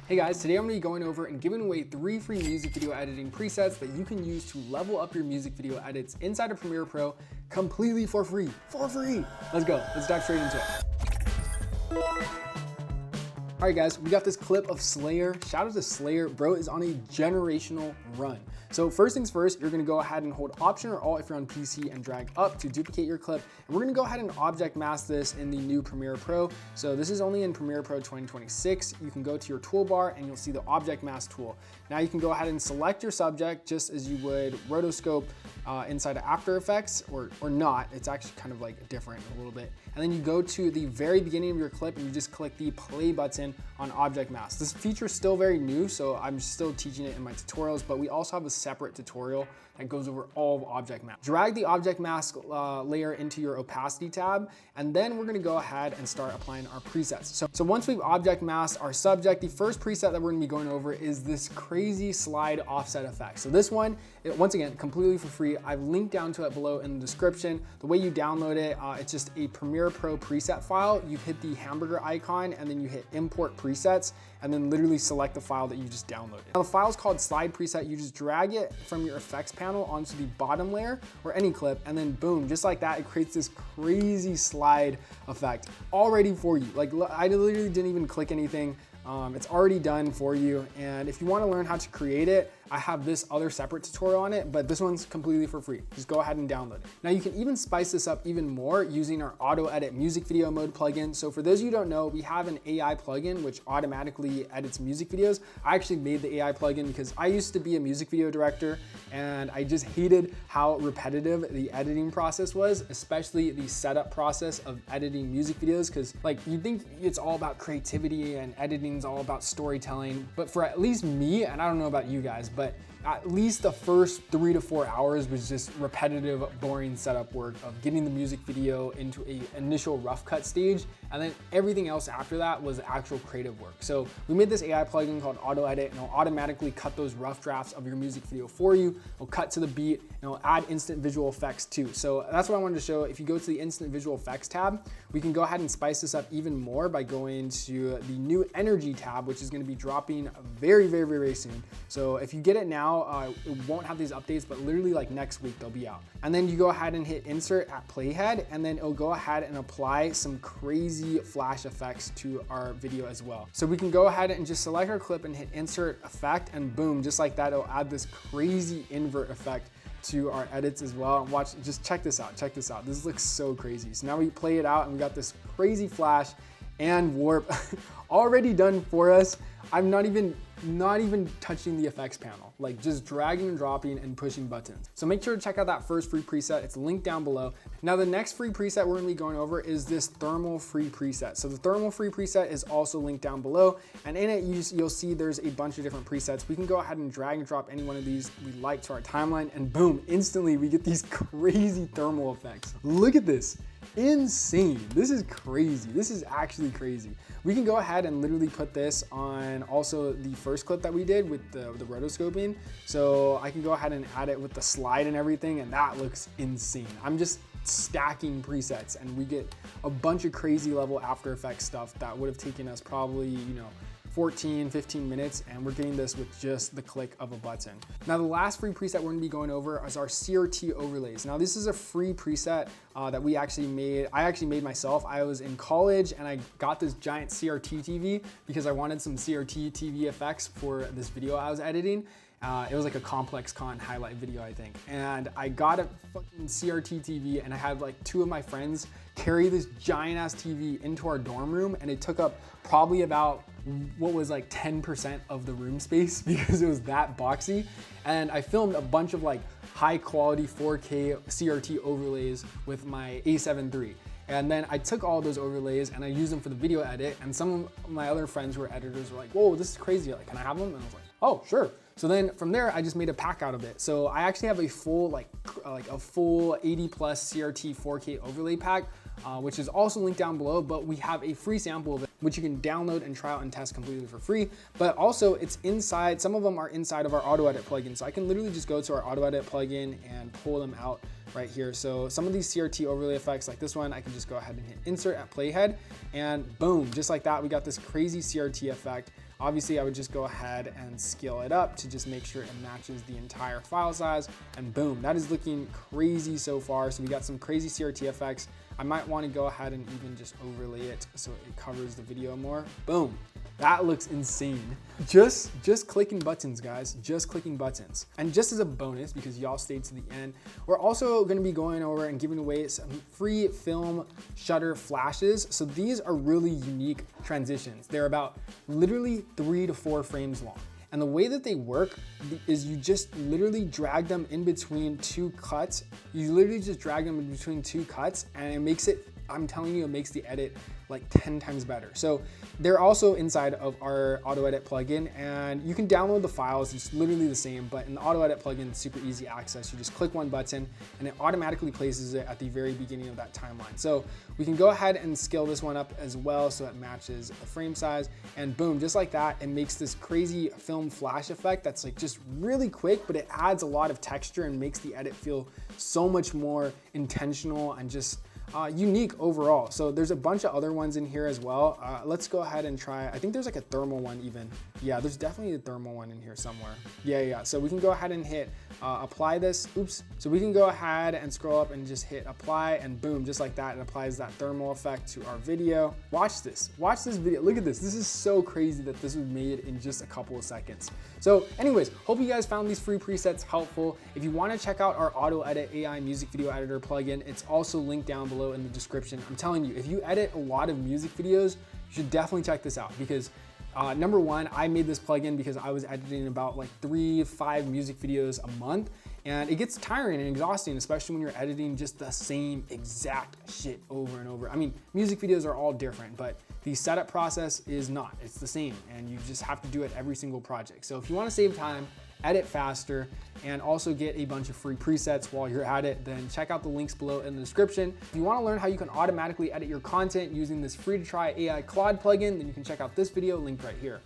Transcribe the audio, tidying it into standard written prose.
Hey guys, today I'm going to be going over and giving away 3 free music video editing presets that you can use to level up your music video edits inside of Premiere Pro completely for free. For free! Let's go. Let's dive straight into it. Alright guys, we got this clip of Slayer. Shout out to Slayer. Bro is on a generational run. So first things first, you're going to go ahead and hold Option or Alt if you're on PC and drag up to duplicate your clip. And we're going to go ahead and object mask this in the new Premiere Pro. So this is only in Premiere Pro 2026. You can go to your toolbar and you'll see the object mask tool. Now you can go ahead and select your subject just as you would rotoscope inside of After Effects or not. It's actually kind of like different a little bit. And then you go to the very beginning of your clip and you just click the play button on object mask. This feature is still very new, so I'm still teaching it in my tutorials, but we also have a separate tutorial that goes over all of object mask. Drag the object mask layer into your opacity tab, and then we're gonna go ahead and start applying our presets. So once we've object masked our subject, the first preset that we're gonna be going over is this crazy slide offset effect. So this one, once again, completely for free. I've linked down to it below in the description. The way you download it, it's just a Premiere Pro preset file. You hit the hamburger icon and then you hit import presets and then literally select the file that you just downloaded. Now the file is called slide preset. You just drag it from your effects panel onto the bottom layer or any clip, and then boom, just like that, it creates this crazy slide effect all ready for you. Like I literally didn't even click anything. It's already done for you. And if you want to learn how to create it, I have this other separate tutorial on it, but this one's completely for free. Just go ahead and download it. Now you can even spice this up even more using our AutoEdit Music Video Mode plugin. So for those of you who don't know, we have an AI plugin which automatically edits music videos. I actually made the AI plugin because I used to be a music video director and I just hated how repetitive the editing process was, especially the setup process of editing music videos. Because like you think it's all about creativity and editing is all about storytelling, but for at least me, and I don't know about you guys, but at least the first 3 to 4 hours was just repetitive, boring setup work of getting the music video into a initial rough cut stage. And then everything else after that was actual creative work. So we made this AI plugin called AutoEdit, and it'll automatically cut those rough drafts of your music video for you. It'll cut to the beat, and it'll add instant visual effects too. So that's what I wanted to show. If you go to the instant visual effects tab, we can go ahead and spice this up even more by going to the new energy tab, which is going to be dropping very, very, very soon. So if you get it now, it won't have these updates, but literally like next week they'll be out. And then you go ahead and hit insert at playhead, and then it'll go ahead and apply some crazy flash effects to our video as well. So we can go ahead and just select our clip and hit insert effect, and boom, just like that, it'll add this crazy invert effect to our edits as well. And watch, just check this out, check this out. This looks so crazy. So now we play it out and we got this crazy flash and warp already done for us. I'm not even touching the effects panel, like just dragging and dropping and pushing buttons. So make sure to check out that first free preset. It's linked down below. Now the next free preset we're gonna be going over is this thermal free preset. So the thermal free preset is also linked down below, and in it you'll see there's a bunch of different presets. We can go ahead and drag and drop any one of these we like to our timeline, and boom, instantly we get these crazy thermal effects. Look at this. Insane. This is crazy. This is actually crazy. We can go ahead and literally put this on also the first clip that we did with the rotoscoping. So I can go ahead and add it with the slide and everything, and that looks insane. I'm just stacking presets and we get a bunch of crazy level After Effects stuff that would have taken us probably, 14, 15 minutes, and we're getting this with just the click of a button. Now the last free preset we're gonna be going over is our CRT overlays. Now this is a free preset that I actually made myself. I was in college and I got this giant CRT TV because I wanted some CRT TV effects for this video I was editing. It was like a Complex Con highlight video, I think. And I got a fucking CRT TV and I had like 2 of my friends carry this giant ass TV into our dorm room, and it took up probably about what was like 10% of the room space because it was that boxy. And I filmed a bunch of like high quality 4K CRT overlays with my A7 III. And then I took all those overlays and I used them for the video edit, and some of my other friends who are editors were like, whoa, this is crazy, like, can I have them? And I was like, oh, sure. So then from there, I just made a pack out of it. So I actually have a full, a full 80 plus CRT 4K overlay pack, which is also linked down below, but we have a free sample of it, which you can download and try out and test completely for free. But also it's inside, some of them are inside of our AutoEdit plugin. So I can literally just go to our AutoEdit plugin and pull them out right here. So some of these CRT overlay effects like this one, I can just go ahead and hit insert at playhead, and boom, just like that, we got this crazy CRT effect Obviously, I would just go ahead and scale it up to just make sure it matches the entire file size, and boom, that is looking crazy so far. So we got some crazy CRT effects. I might want to go ahead and even just overlay it so it covers the video more. Boom. That looks insane. Just clicking buttons, guys, just clicking buttons. And just as a bonus, because y'all stayed to the end, we're also gonna be going over and giving away some free film shutter flashes. So these are really unique transitions. They're about literally 3 to 4 frames long. And the way that they work is you just literally drag them in between 2 cuts. You literally just drag them in between 2 cuts, and it makes it, I'm telling you, it makes the edit like 10 times better. So they're also inside of our AutoEdit plugin, and you can download the files. It's literally the same, but in the AutoEdit plugin, it's super easy access. You just click one button and it automatically places it at the very beginning of that timeline. So we can go ahead and scale this one up as well so it matches the frame size, and boom, just like that, it makes this crazy film flash effect that's like just really quick, but it adds a lot of texture and makes the edit feel so much more intentional and just unique overall. So there's a bunch of other ones in here as well. Let's go ahead and try, I think there's like a thermal one even. Yeah, there's definitely a thermal one in here somewhere. Yeah. So we can go ahead and hit apply this. Oops. So we can go ahead and scroll up and just hit apply, and boom, just like that, it applies that thermal effect to our video. Watch this video. Look at this. This is so crazy that this was made in just a couple of seconds. So anyways, hope you guys found these free presets helpful. If you want to check out our AutoEdit AI music video editor plugin, it's also linked down below in the description. I'm telling you, if you edit a lot of music videos, you should definitely check this out, because number one, I made this plugin because I was editing about like 3 to 5 music videos a month, and it gets tiring and exhausting, especially when you're editing just the same exact shit over and over. I mean, music videos are all different, but the setup process is not. It's the same, and you just have to do it every single project. So if you want to save time, edit faster, and also get a bunch of free presets while you're at it, then check out the links below in the description. If you want to learn how you can automatically edit your content using this free to try AI Claude plugin, then you can check out this video linked right here.